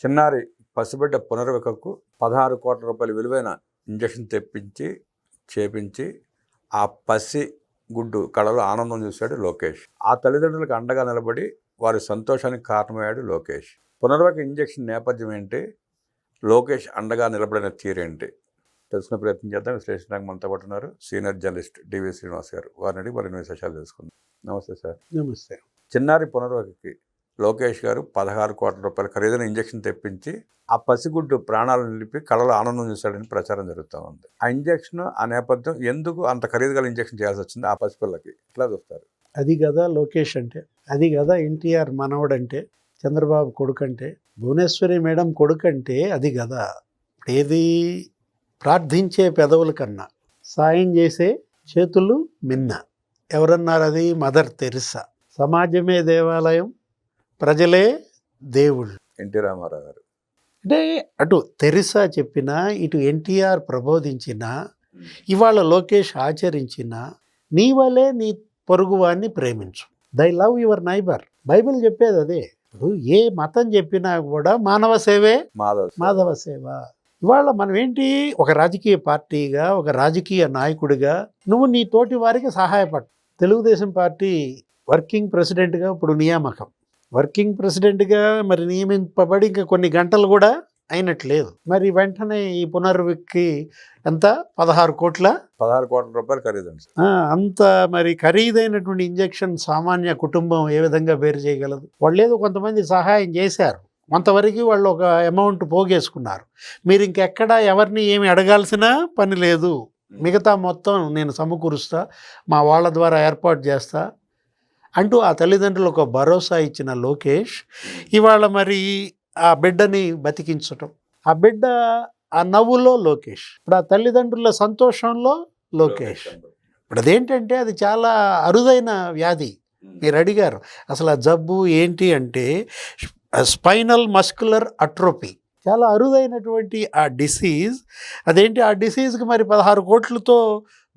చిన్నారి పసిబిడ్డ పునర్వికకు 16 కోట్ల రూపాయల విలువైన ఇంజెక్షన్ తెప్పించి చేపించి ఆ పసి గుడ్డు కళలో ఆనందం చూశాడు లోకేష్. ఆ తల్లిదండ్రులకు అండగా నిలబడి వారి సంతోషానికి కారణమయ్యాడు లోకేష్. పునర్విక ఇంజెక్షన్ నేపథ్యం ఏంటి, లోకేష్ అండగా నిలబడిన తీరేంటి తెలుసుకునే ప్రయత్నం చేద్దాం. విశ్లేషణకు మనతో పాటు ఉన్నారు సీనియర్ జర్నలిస్ట్ డివి శ్రీనివాస్ గారు. వారిని అడిగి మరిన్ని విశేషాలు తెలుసుకుందాం. నమస్తే సార్. నమస్తే. చిన్నారి పునర్వికకి లోకేష్ గారు 16 కోట్ల రూపాయల ఖరీదైన ఇంజెక్షన్ తెప్పించి ఆ పసిగుడ్డు ప్రాణాలను నిలిపి కళలో ఆనందం చూశాడని ప్రచారం జరుగుతూ ఉంది. ఆ ఇంజెక్షన్, ఆ నేపథ్యం, ఎందుకు అంత ఖరీదు గల ఇంజెక్షన్ చేయాల్సి వచ్చింది ఆ పసిపిల్లకి, ఎట్లా చూస్తారు? అది కదా లోకేష్ అంటే, అది కదా ఎన్టీఆర్ మనవడంటే, చంద్రబాబు కొడుకంటే, భువనేశ్వరి మేడం కొడుకంటే అది కదా. ఏది ప్రార్థించే పెదవుల కన్నా సాయం చేసే చేతులు మిన్న. ఎవరన్నారు అది? Mother Teresa. సమాజమే దేవాలయం, ప్రజలే దేవుళ్ళు. ఎన్టీ రామారావు గారు. అంటే అటు తెరిసా చెప్పినా, ఇటు ఎన్టీఆర్ ప్రబోధించిన, ఇవాళ లోకేష్ ఆచరించిన, నీ వలే నీ పొరుగువాన్ని ప్రేమించు, దై లవ్ యువర్ నైబర్. బైబిల్ చెప్పేది అదే. ఇప్పుడు ఏ మతం చెప్పినా కూడా మానవ సేవే మాధవ సేవ. ఇవాళ మనం ఏంటి, ఒక రాజకీయ పార్టీగా, ఒక రాజకీయ నాయకుడిగా నువ్వు నీ తోటి వారికి సహాయపడు. తెలుగుదేశం పార్టీ వర్కింగ్ ప్రెసిడెంట్గా ఇప్పుడు నియామకం, వర్కింగ్ ప్రెసిడెంట్గా మరి నియమింపబడి ఇంకా కొన్ని గంటలు కూడా అయినట్లేదు. మరి వెంటనే ఈ పునర్విక్కి ఎంత? 16 కోట్ల రూపాయలు ఖరీదండి. అంత మరి ఖరీదైనటువంటి ఇంజెక్షన్ సామాన్య కుటుంబం ఏ విధంగా బేరు చేయగలదు? వాళ్ళు ఏదో కొంతమంది సహాయం చేశారు, కొంతవరకు వాళ్ళు ఒక అమౌంట్ పోగేసుకున్నారు. మీరు ఇంకెక్కడ ఎవరిని ఏమి అడగాల్సిన పని లేదు, మిగతా మొత్తం నేను సమకూరుస్తా, మా వాళ్ళ ద్వారా ఏర్పాటు చేస్తా అంటూ ఆ తల్లిదండ్రులకు ఒక భరోసా ఇచ్చిన లోకేష్ ఇవాళ మరి ఆ బిడ్డని బతికించటం, ఆ బిడ్డ ఆ నవ్వులో లోకేష్, ఇప్పుడు ఆ తల్లిదండ్రుల సంతోషంలో లోకేష్. ఇప్పుడు అదేంటంటే అది చాలా అరుదైన వ్యాధి. మీరు అడిగారు అసలు ఆ జబ్బు ఏంటి అంటే స్పైనల్ మస్కులర్ అట్రోపీ. చాలా అరుదైనటువంటి ఆ డిసీజ్. అదేంటి ఆ డిసీజ్కి మరి 16 కోట్లతో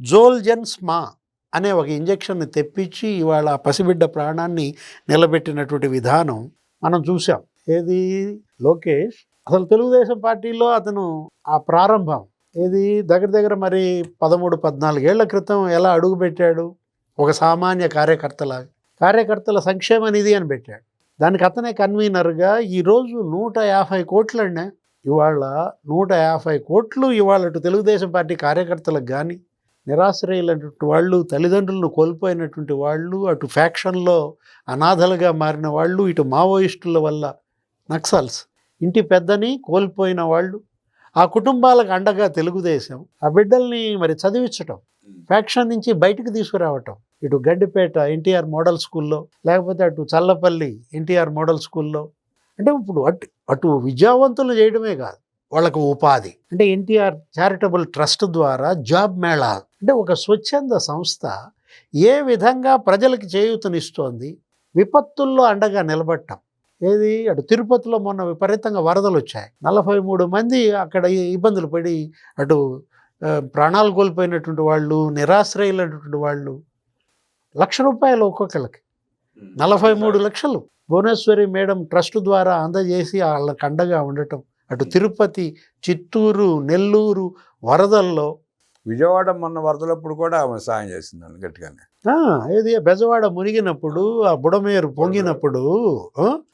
జోల్జెన్స్మా అనే ఒక ఇంజెక్షన్ని తెప్పించి ఇవాళ పసిబిడ్డ ప్రాణాన్ని నిలబెట్టినటువంటి విధానం మనం చూసాం. ఏది లోకేష్ అసలు తెలుగుదేశం పార్టీలో అతను ఆ ప్రారంభం ఏది దగ్గర మరి 13-14 ఏళ్ల క్రితం ఎలా అడుగుపెట్టాడు? ఒక సామాన్య కార్యకర్తల సంక్షేమ నిధి అని పెట్టాడు. దానికి అతనే కన్వీనర్గా. ఈరోజు 150 కోట్లండి. ఇవాళ 150 కోట్లు ఇవాళ అటు తెలుగుదేశం పార్టీ కార్యకర్తలకు కానీ, నిరాశ్రయులైనటువంటి వాళ్ళు, తల్లిదండ్రులను కోల్పోయినటువంటి వాళ్ళు, అటు ఫ్యాక్షన్లో అనాథలుగా మారిన వాళ్ళు, ఇటు మావోయిస్టుల వల్ల నక్సల్స్ ఇంటి పెద్దని కోల్పోయిన వాళ్ళు, ఆ కుటుంబాలకు అండగా తెలుగుదేశం ఆ బిడ్డల్ని మరి చదివించటం, ఫ్యాక్షన్ నుంచి బయటకు తీసుకురావటం, ఇటు గడ్డిపేట ఎన్టీఆర్ మోడల్ స్కూల్లో, లేకపోతే అటు చల్లపల్లి ఎన్టీఆర్ మోడల్ స్కూల్లో. అంటే ఇప్పుడు అటు విద్యావంతులు చేయడమే కాదు, వాళ్ళకు ఉపాధి. అంటే ఎన్టీఆర్ చారిటబుల్ ట్రస్ట్ ద్వారా జాబ్ మేళా అంటే ఒక స్వచ్ఛంద సంస్థ ఏ విధంగా ప్రజలకు చేయూతనిస్తోంది, విపత్తుల్లో అండగా నిలబడటం. ఏది అటు తిరుపతిలో మొన్న విపరీతంగా వరదలు వచ్చాయి, 43 మంది అక్కడ ఇబ్బందులు పడి అటు ప్రాణాలు కోల్పోయినటువంటి వాళ్ళు, నిరాశ్రయులైనటువంటి వాళ్ళు. ₹1,00,000 ఒక్కొక్కరికి, 43 లక్షలు భువనేశ్వరి మేడం ట్రస్ట్ ద్వారా అందజేసి వాళ్ళకి అండగా ఉండటం. అటు తిరుపతి, చిత్తూరు, నెల్లూరు వరదల్లో, విజయవాడ మొన్న వరదలప్పుడు కూడా ఆమె సాయం చేసిందండి గట్టిగానే. ఏది బెజవాడ మునిగినప్పుడు, ఆ బుడమేరు పొంగినప్పుడు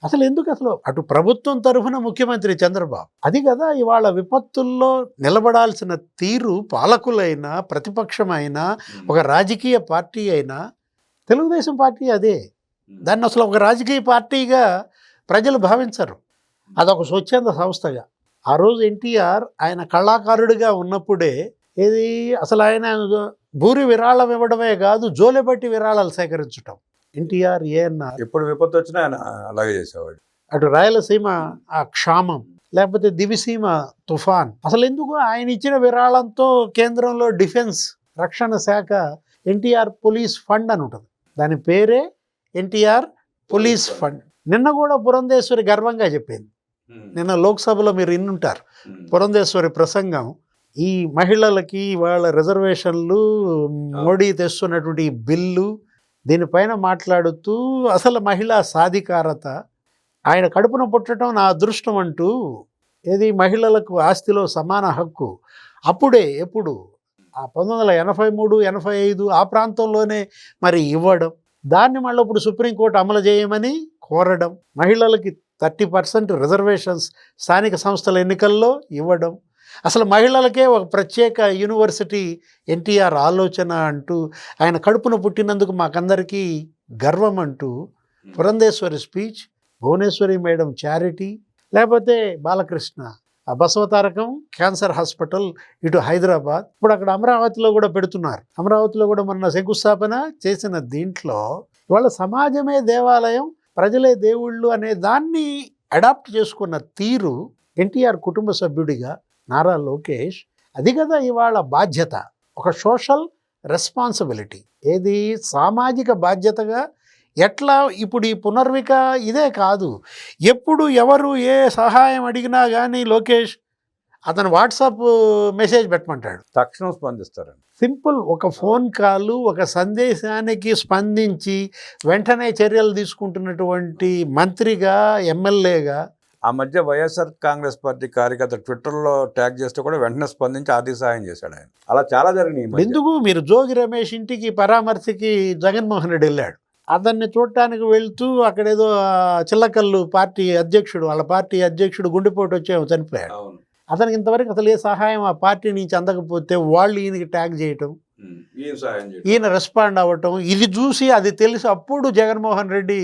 అసలు ఎందుకు, అసలు అటు ప్రభుత్వం తరఫున ముఖ్యమంత్రి చంద్రబాబు, అది కదా ఇవాళ విపత్తుల్లో నిలబడాల్సిన తీరు. పాలకులైనా, ప్రతిపక్షమైనా, ఒక రాజకీయ పార్టీ అయినా, తెలుగుదేశం పార్టీ అదే. దాన్ని అసలు ఒక రాజకీయ పార్టీగా ప్రజలు భావించరు, అదొక స్వచ్ఛంద సంస్థగా. ఆ రోజు ఎన్టీఆర్ ఆయన కళాకారుడిగా ఉన్నప్పుడే ఏది అసలు ఆయన భూరి విరాళం ఇవ్వడమే కాదు, జోలెబట్టి విరాళాలు సేకరించటం. ఎన్టీఆర్ ఏఎన్ఆర్ ఎప్పుడు విపత్తు వచ్చినా ఆయన అలాగే చేసేవాడు. అటు రాయలసీమ ఆ క్షామం, లేకపోతే దివిసీమ తుఫాన్. అసలు ఎందుకు ఆయన ఇచ్చిన విరాళంతో కేంద్రంలో డిఫెన్స్ రక్షణ శాఖ ఎన్టీఆర్ పోలీస్ ఫండ్ అని ఉంటుంది, దాని పేరే ఎన్టీఆర్ పోలీస్ ఫండ్. నిన్న కూడా పురంధేశ్వరి గర్వంగా చెప్పింది. నిన్న లోక్సభలో మీరు ఇన్నుంటారు పురంధేశ్వరి ప్రసంగం. ఈ మహిళలకి వాళ్ళ రిజర్వేషన్లు, మోడీ తెస్తున్నటువంటి బిల్లు, దీనిపైన మాట్లాడుతూ అసలు మహిళా సాధికారత ఆయన కడుపున పుట్టడం నా అదృష్టం అంటూ ఏది మహిళలకు ఆస్తిలో సమాన హక్కు అప్పుడే ఎప్పుడు ఆ 1983, 85 ఆ ప్రాంతంలోనే మరి ఇవ్వడం, దాన్ని మళ్ళీ ఇప్పుడు సుప్రీంకోర్టు అమలు చేయమని కోరడం, మహిళలకి 30% రిజర్వేషన్స్ స్థానిక సంస్థల ఎన్నికల్లో ఇవ్వడం, అసలు మహిళలకే ఒక ప్రత్యేక యూనివర్సిటీ ఎన్టీఆర్ ఆలోచన అంటూ, ఆయన కడుపున పుట్టినందుకు మాకందరికీ గర్వం అంటూ Purandeswari speech, Bhuvaneswari madam charity, లేకపోతే బాలకృష్ణ ఆ బసవతారకం క్యాన్సర్ హాస్పిటల్ ఇటు హైదరాబాద్, ఇప్పుడు అక్కడ అమరావతిలో కూడా పెడుతున్నారు. అమరావతిలో కూడా మొన్న శంకుస్థాపన చేసిన దీంట్లో ఇవాళ సమాజమే దేవాలయం, ప్రజలే దేవుళ్ళు అనే దాన్ని అడాప్ట్ చేసుకున్న తీరు ఎన్టీఆర్ కుటుంబ సభ్యుడిగా నారా లోకేష్, అది కదా ఇవాళ బాధ్యత, ఒక సోషల్ రెస్పాన్సిబిలిటీ, ఏది సామాజిక బాధ్యతగా ఎట్లా ఇప్పుడు ఈ పునర్విక ఇదే కాదు, ఎప్పుడు ఎవరు ఏ సహాయం అడిగినా కానీ లోకేష్ అతను వాట్సాప్ మెసేజ్ పెట్టమంటాడు, తక్షణం స్పందిస్తారండి. సింపుల్ ఒక ఫోన్ కాల్, ఒక సందేశానికి స్పందించి వెంటనే చర్యలు తీసుకుంటున్నటువంటి మంత్రిగా, ఎమ్మెల్యేగా. ఆ మధ్య వైఎస్ఆర్ కాంగ్రెస్ పార్టీ కార్యకర్త ట్విట్టర్లో ట్యాగ్ చేస్తే కూడా వెంటనే స్పందించి ఆర్థిక సహాయం చేశాడు ఆయన. అలా చాలా జరిగినాయి. ఎందుకు మీరు జోగి రమేష్ ఇంటికి పరామర్శకి జగన్మోహన్ రెడ్డి వెళ్ళాడు, అతన్ని చూడటానికి వెళ్తూ అక్కడేదో చిల్లకల్లు పార్టీ అధ్యక్షుడు, వాళ్ళ పార్టీ అధ్యక్షుడు గుండెపోటు వచ్చే చనిపోయాడు. అతనికి ఇంతవరకు అసలు ఏ సహాయం ఆ పార్టీ నుంచి అందకపోతే వాళ్ళు ఈయనకి ట్యాగ్ చేయటం, ఈయన రెస్పాండ్ అవ్వటం, ఇది చూసి అది తెలిసి అప్పుడు జగన్మోహన్ రెడ్డి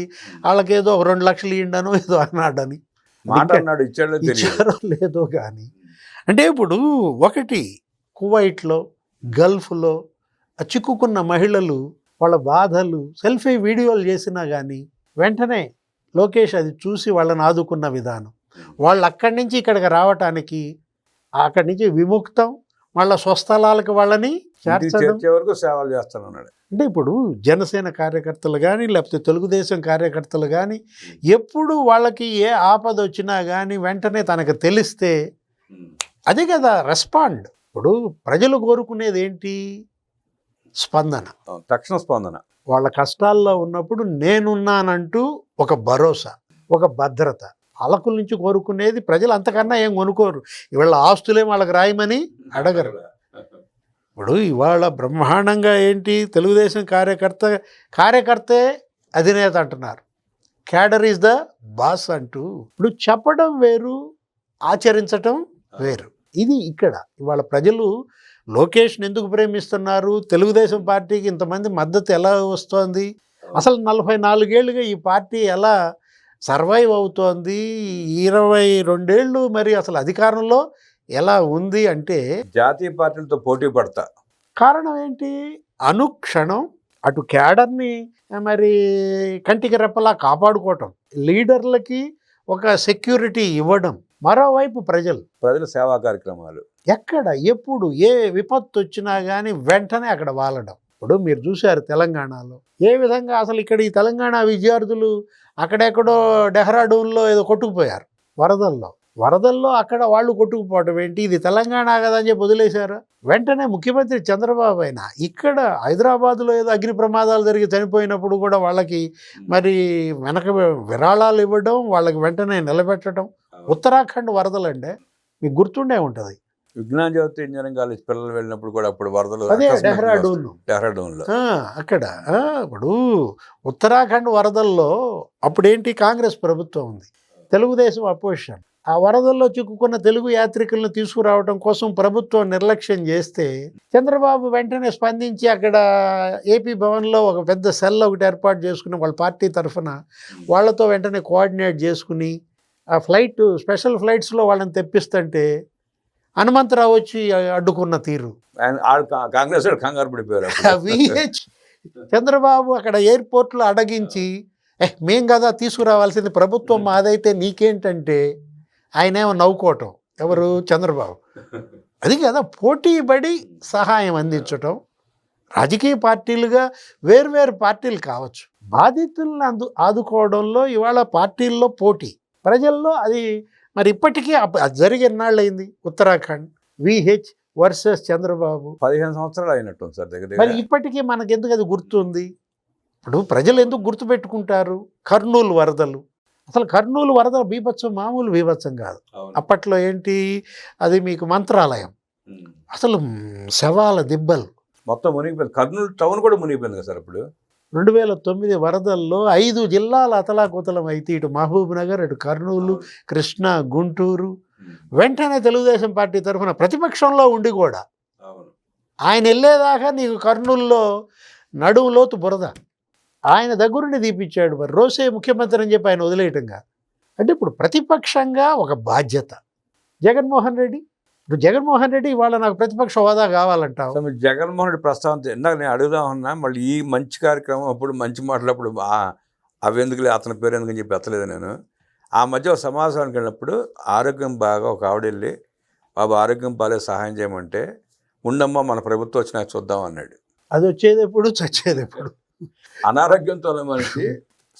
వాళ్ళకేదో 2 లక్షలు ఇయ్యండనో ఏదో అన్నాడని మాట్లాడినాడు. ఇచ్చారో లేదో కానీ, అంటే ఇప్పుడు ఒకటి కువైట్లో, గల్ఫ్లో చిక్కుకున్న మహిళలు వాళ్ళ బాధలు సెల్ఫీ వీడియోలు చేసినా కానీ వెంటనే లోకేష్ అది చూసి వాళ్ళని ఆదుకున్న విధానం, వాళ్ళు అక్కడి నుంచి ఇక్కడికి రావటానికి అక్కడి నుంచి విముక్తం, వాళ్ళ స్వస్థలాలకు వాళ్ళని చేర్చడం, వరకు సేవలు చేస్తానన్నాడు. అంటే ఇప్పుడు జనసేన కార్యకర్తలు కానీ లేకపోతే తెలుగుదేశం కార్యకర్తలు కానీ ఎప్పుడు వాళ్ళకి ఏ ఆపద వచ్చినా కానీ వెంటనే తనకు తెలిస్తే అదే కదా రెస్పాండ్. ఇప్పుడు ప్రజలు కోరుకునేది ఏంటి? స్పందన, తక్షణ స్పందన. వాళ్ళ కష్టాల్లో ఉన్నప్పుడు నేనున్నానంటూ ఒక భరోసా, ఒక భద్రత. అలకుల నుంచి కోరుకునేది ప్రజలు అంతకన్నా ఏం కొనుక్కోరు. ఇవాళ ఆస్తులే వాళ్ళకి రాయమని అడగరు. ఇప్పుడు ఇవాళ బ్రహ్మాండంగా ఏంటి, తెలుగుదేశం కార్యకర్తే అధినేత అంటున్నారు, క్యాడర్ ఈజ్ ద బాస్ అంటూ. ఇప్పుడు చెప్పడం వేరు, ఆచరించటం వేరు. ఇది ఇక్కడ ఇవాళ ప్రజలు లోకేష్ని ఎందుకు ప్రేమిస్తున్నారు, తెలుగుదేశం పార్టీకి ఇంతమంది మద్దతు ఎలా వస్తోంది, అసలు 44 ఏళ్ళుగా ఈ పార్టీ ఎలా సర్వైవ్ అవుతోంది, 22 ఏళ్ళు మరి అసలు అధికారంలో ఎలా ఉంది అంటే జాతీయ పార్టీలతో పోటీ పడతా. కారణం ఏంటి? అనుక్షణం అటు క్యాడర్ని మరి కంటికి రెప్పలా కాపాడుకోవటం, లీడర్లకి ఒక సెక్యూరిటీ ఇవ్వడం, మరోవైపు ప్రజలు సేవా కార్యక్రమాలు, ఎక్కడ ఎప్పుడు ఏ విపత్తు వచ్చినా కానీ వెంటనే అక్కడ వాలడం. ఇప్పుడు మీరు చూశారు తెలంగాణలో ఏ విధంగా అసలు ఇక్కడ ఈ తెలంగాణ విద్యార్థులు అక్కడెక్కడో డెహ్రాడూన్లో ఏదో కొట్టుకుపోయారు వరదల్లో అక్కడ వాళ్ళు కొట్టుకుపోవటం ఏంటి, ఇది తెలంగాణ కదా అని చెప్పి వదిలేశారు. వెంటనే ముఖ్యమంత్రి చంద్రబాబు అయినా ఇక్కడ హైదరాబాద్లో ఏదో అగ్ని ప్రమాదాలు జరిగి చనిపోయినప్పుడు కూడా వాళ్ళకి మరి వెనక విరాళాలు ఇవ్వడం, వాళ్ళకి వెంటనే నిలబెట్టడం. ఉత్తరాఖండ్ వరదలండి, మీకు గుర్తుండే ఉంటుంది, విజ్ఞాన జ్యోతి ఇంజనీరింగ్ కాలేజ్ పిల్లలు వెళ్ళినప్పుడు కూడా అప్పుడు వరదలు, అదే డెహ్రాడూన్లో అక్కడ. ఇప్పుడు ఉత్తరాఖండ్ వరదల్లో అప్పుడేంటి, కాంగ్రెస్ ప్రభుత్వం ఉంది, తెలుగుదేశం అపోజిషన్. ఆ వరదల్లో చిక్కుకున్న తెలుగు యాత్రికులను తీసుకురావడం కోసం ప్రభుత్వం నిర్లక్ష్యం చేస్తే చంద్రబాబు వెంటనే స్పందించి అక్కడ ఏపీ భవన్లో ఒక పెద్ద సెల్ ఒకటి ఏర్పాటు చేసుకుని వాళ్ళ పార్టీ తరఫున వాళ్ళతో వెంటనే కోఆర్డినేట్ చేసుకుని ఆ స్పెషల్ ఫ్లైట్స్లో వాళ్ళని తెప్పిస్తుంటే హనుమంతరావు వచ్చి అడ్డుకున్న తీరు. కాంగ్రెస్ కంగారు పడిపోయారు. విహెచ్ చంద్రబాబు అక్కడ ఎయిర్పోర్ట్లో అడగించి మేం కదా తీసుకురావాల్సింది, ప్రభుత్వం మాదైతే నీకేంటంటే ఆయనేమో నవ్వుకోవటం, ఎవరు? చంద్రబాబు. అది కదా పోటీపడి సహాయం అందించటం. రాజకీయ పార్టీలుగా వేర్వేరు పార్టీలు కావచ్చు, బాధితులను ఆదుకోవడంలో ఇవాళ పార్టీల్లో పోటీ, ప్రజల్లో అది మరి ఇప్పటికీ అది జరిగి ఎన్నాళ్ళైంది. ఉత్తరాఖండ్ విహెచ్ వర్సెస్ చంద్రబాబు 15 సంవత్సరాలు అయినట్టుంది సార్ దగ్గర. మరి ఇప్పటికీ మనకెందుకు అది గుర్తుంది? ఇప్పుడు ప్రజలు ఎందుకు గుర్తుపెట్టుకుంటారు? కర్నూలు వరదలు, అసలు కర్నూలు వరద బీభత్సం మామూలు బీభత్సం కాదు. అప్పట్లో ఏంటి అది మీకు మంత్రాలయం, అసలు శవాల దిబ్బలు. మొత్తం మునిగిపోయింది. కర్నూలు టౌన్ కూడా మునిగిపోయింది కదా సార్ అప్పుడు. 2009 వరదల్లో 5 జిల్లాల అతలాకుతలం అయితే ఇటు మహబూబ్ నగర్, ఇటు కర్నూలు, కృష్ణా, గుంటూరు. వెంటనే తెలుగుదేశం పార్టీ తరఫున ప్రతిపక్షంలో ఉండి కూడా ఆయన వెళ్ళేదాకా నీకు కర్నూలులో నడువులోతు బురద, ఆయన దగ్గరుండి తీపిచ్చాడు. మరి రోసే ముఖ్యమంత్రి అని చెప్పి ఆయన వదిలేయటంగా. అంటే ఇప్పుడు ప్రతిపక్షంగా ఒక బాధ్యత. జగన్మోహన్ రెడ్డి ఇవాళ నాకు ప్రతిపక్ష హోదా కావాలంటావు. అసలు మీరు జగన్మోహన్ రెడ్డి ప్రస్తావన ఇందాక నేను అడుగుదామన్నా, మళ్ళీ ఈ మంచి కార్యక్రమం అప్పుడు మంచి మాటలప్పుడు అవి ఎందుకులే అతని పేరు ఎందుకని చెప్పి ఎత్తలేదు నేను. ఆ మధ్య ఒక సమావేశానికి వెళ్ళినప్పుడు ఆరోగ్యం బాగా ఒక ఆవిడ వెళ్ళి, బాబు ఆరోగ్యం బాగాలేదు సహాయం చేయమంటే, ఉండమ్మా మన ప్రభుత్వం వచ్చినాక చూద్దాం అన్నాడు. అది వచ్చేది ఎప్పుడు, చచ్చేది ఎప్పుడు. అనారోగ్యంతో ఉన్న మనిషి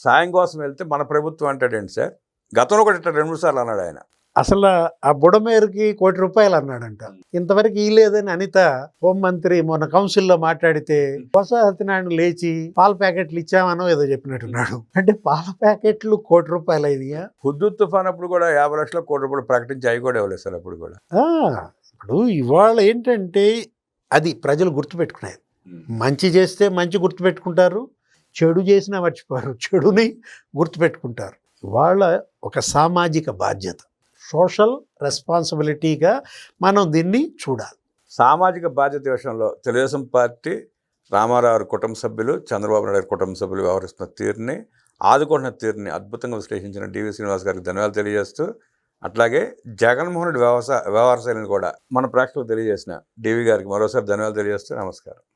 సాయం కోసం వెళ్తే మన ప్రభుత్వం అంటాడేంటి సార్? గతంలో కూడా ఇట్లా 2-3 సార్లు అన్నాడు ఆయన. అసలు ఆ బుడమేరుకి ₹1 అన్నాడంట. ఇంతవరకు ఇలేదని అనిత హోంమంత్రి మొన్న కౌన్సిల్లో మాట్లాడితే బొత్స సత్యనారాయణ లేచి పాల ప్యాకెట్లు ఇచ్చామనో ఏదో చెప్పినట్టున్నాడు. అంటే పాల ప్యాకెట్లు ₹1 అయినాయా? హుద్దూద్ తుఫాన్ అప్పుడు కూడా 50 లక్షల ₹1 ప్రకటించి అవి కూడా ఇవ్వలేదు సార్ అప్పుడు కూడా. ఇప్పుడు ఇవాళ ఏంటంటే అది ప్రజలు గుర్తుపెట్టుకునేది. మంచి చేస్తే మంచి గుర్తుపెట్టుకుంటారు, చెడు చేసినా మర్చిపోరు, చెడుని గుర్తుపెట్టుకుంటారు. ఇవాళ ఒక సామాజిక బాధ్యత, సోషల్ రెస్పాన్సిబిలిటీగా మనం దీన్ని చూడాలి. సామాజిక బాధ్యత విషయంలో తెలుగుదేశం పార్టీ, రామారావు కుటుంబ సభ్యులు, చంద్రబాబు నాయుడు కుటుంబ సభ్యులు వ్యవహరిస్తున్న తీరుని, ఆదుకుంటున్న తీరుని అద్భుతంగా విశ్లేషించిన డివి శ్రీనివాస్ గారికి ధన్యవాదాలు తెలియజేస్తూ, అట్లాగే జగన్మోహన్ రెడ్డి వ్యవహార శైలిని కూడా మన ప్రేక్షకులకు తెలియజేసిన డివి గారికి మరోసారి ధన్యవాదాలు తెలియజేస్తూ నమస్కారం.